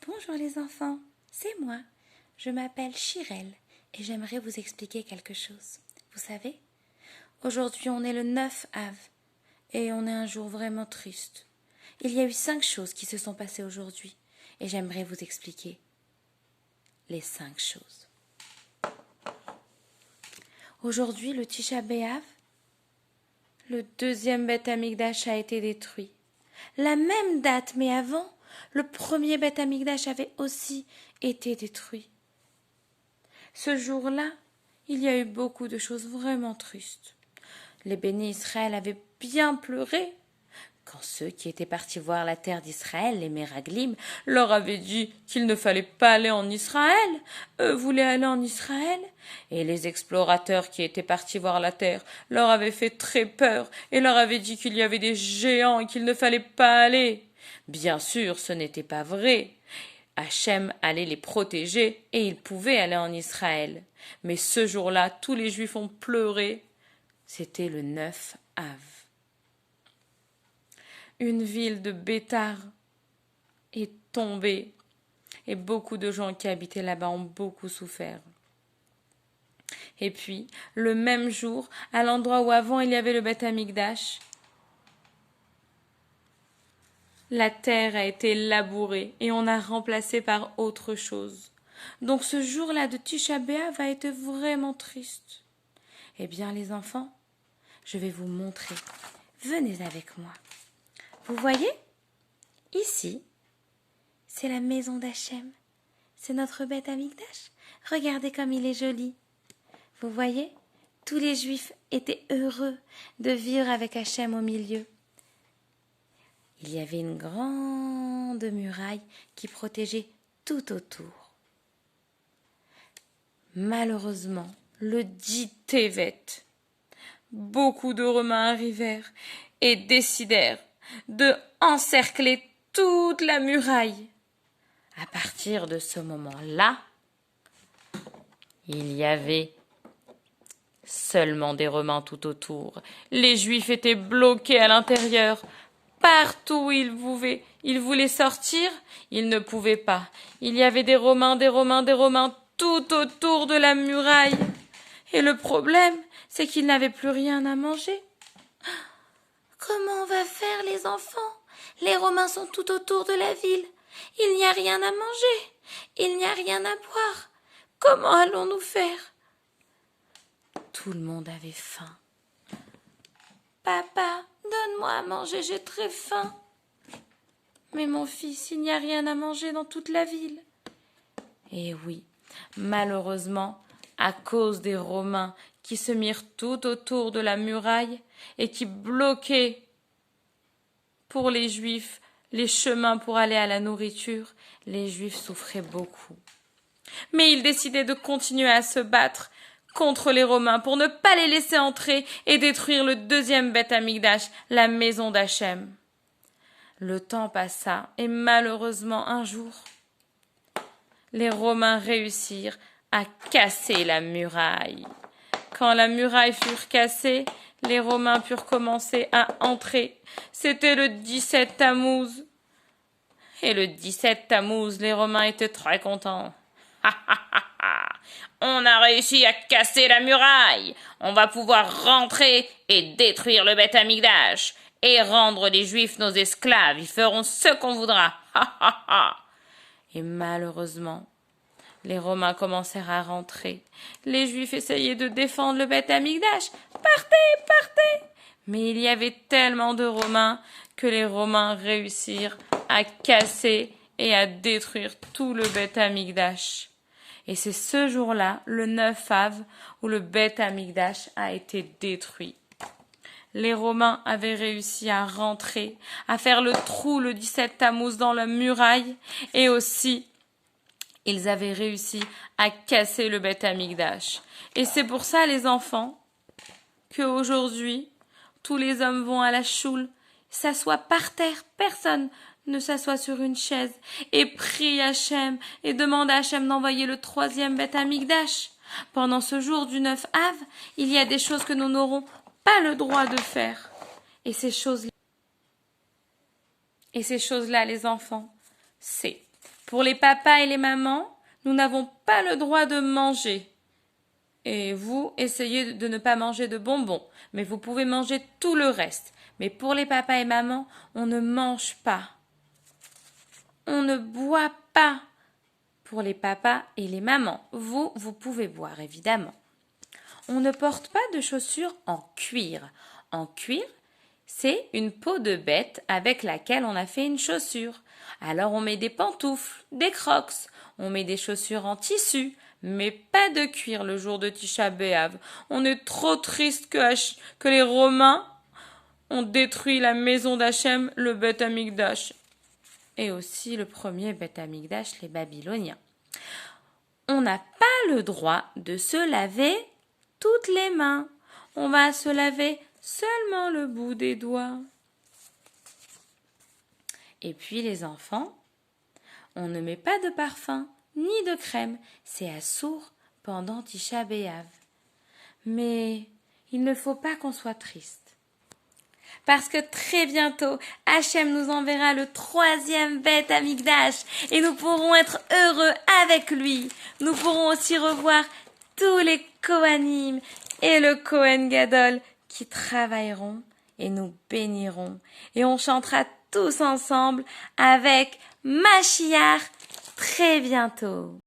Bonjour les enfants, c'est moi. Je m'appelle Chirel et j'aimerais vous expliquer quelque chose. Vous savez, aujourd'hui on est le 9 Av et on est un jour vraiment triste. Il y a eu 5 choses qui se sont passées aujourd'hui et j'aimerais vous expliquer les 5 choses. Aujourd'hui, le Tisha B'Av, le deuxième Beth Amikdash a été détruit. La même date, mais avant, le premier Beth Amikdash avait aussi été détruit. Ce jour-là, il y a eu beaucoup de choses vraiment tristes. Les bénis Israël avaient bien pleuré quand ceux qui étaient partis voir la terre d'Israël, les Méraglim, leur avaient dit qu'il ne fallait pas aller en Israël. Eux voulaient aller en Israël. Et les explorateurs qui étaient partis voir la terre leur avaient fait très peur et leur avaient dit qu'il y avait des géants et qu'il ne fallait pas aller. Bien sûr, ce n'était pas vrai. Hachem allait les protéger et ils pouvaient aller en Israël. Mais ce jour-là, tous les Juifs ont pleuré. C'était le 9 Av. Une ville de Bétar est tombée et beaucoup de gens qui habitaient là-bas ont beaucoup souffert. Et puis, le même jour, à l'endroit où avant il y avait le Beth Amikdash, la terre a été labourée et on a remplacé par autre chose. Donc ce jour-là de Tisha B'Av a été vraiment triste. Eh bien les enfants, je vais vous montrer. Venez avec moi. Vous voyez? Ici, c'est la maison d'Hachem. C'est notre Beth Amikdash. Regardez comme il est joli. Vous voyez? Tous les Juifs étaient heureux de vivre avec Hachem au milieu. Il y avait une grande muraille qui protégeait tout autour. Malheureusement, le 10 Tevet, beaucoup de Romains arrivèrent et décidèrent de encercler toute la muraille. À partir de ce moment-là, il y avait seulement des Romains tout autour. Les Juifs étaient bloqués à l'intérieur. Partout où ils voulaient sortir, ils ne pouvaient pas. Il y avait des Romains tout autour de la muraille. Et le problème, c'est qu'ils n'avaient plus rien à manger. Comment on va faire, les enfants? Les Romains sont tout autour de la ville. Il n'y a rien à manger. Il n'y a rien à boire. Comment allons-nous faire? Tout le monde avait faim. Papa, donne-moi à manger, j'ai très faim. Mais mon fils, il n'y a rien à manger dans toute la ville. Et oui, malheureusement, à cause des Romains qui se mirent tout autour de la muraille et qui bloquaient pour les Juifs les chemins pour aller à la nourriture, les Juifs souffraient beaucoup. Mais ils décidaient de continuer à se battre contre les Romains pour ne pas les laisser entrer et détruire le deuxième Beth Amikdash, la maison d'Hachem. Le temps passa et malheureusement un jour, les Romains réussirent à casser la muraille. Quand la muraille fut cassée, les Romains purent commencer à entrer. C'était le 17 Tammuz. Et le 17 Tammuz, les Romains étaient très contents. On a réussi à casser la muraille. On va pouvoir rentrer et détruire le Beth Amikdash et rendre les Juifs nos esclaves. Ils feront ce qu'on voudra. Et malheureusement, les Romains commencèrent à rentrer. Les Juifs essayaient de défendre le Beth Amikdash. Partez, partez! Mais il y avait tellement de Romains que les Romains réussirent à casser et à détruire tout le Beth Amikdash. Et c'est ce jour-là, le 9 Av, où le Beth Amikdash a été détruit. Les Romains avaient réussi à rentrer, à faire le trou le 17 Tammuz dans la muraille, et aussi, ils avaient réussi à casser le Beth Amikdash. Et c'est pour ça, les enfants, qu'aujourd'hui, tous les hommes vont à la choule, s'assoient par terre, personne ne s'assoit sur une chaise, et prie Hachem, et demande à Hachem d'envoyer le troisième Beth Amikdash. Pendant ce jour du 9 Av, il y a des choses que nous n'aurons pas le droit de faire. Et ces choses-là, les enfants, c'est Pour les papas et les mamans, nous n'avons pas le droit de manger. Et vous, essayez de ne pas manger de bonbons, mais vous pouvez manger tout le reste. Mais pour les papas et mamans, on ne mange pas. On ne boit pas. Pour les papas et les mamans, vous pouvez boire évidemment. On ne porte pas de chaussures en cuir. En cuir, c'est une peau de bête avec laquelle on a fait une chaussure. Alors on met des pantoufles, des crocs, on met des chaussures en tissu, mais pas de cuir le jour de Tisha B'Av. On est trop triste que les Romains ont détruit la maison d'Hachem, le Beth Amikdash. Et aussi le premier Beth Amikdash, les Babyloniens. On n'a pas le droit de se laver toutes les mains. On va se laver seulement le bout des doigts. Et puis les enfants, on ne met pas de parfum ni de crème. C'est assour pendant Tisha B'Av. Mais il ne faut pas qu'on soit triste. Parce que très bientôt, Hachem nous enverra le 3e Beth Amikdash et nous pourrons être heureux avec lui. Nous pourrons aussi revoir tous les Kohanim et le Kohen Gadol qui travailleront et nous béniront. Et on chantera tous ensemble avec Mashiach très bientôt.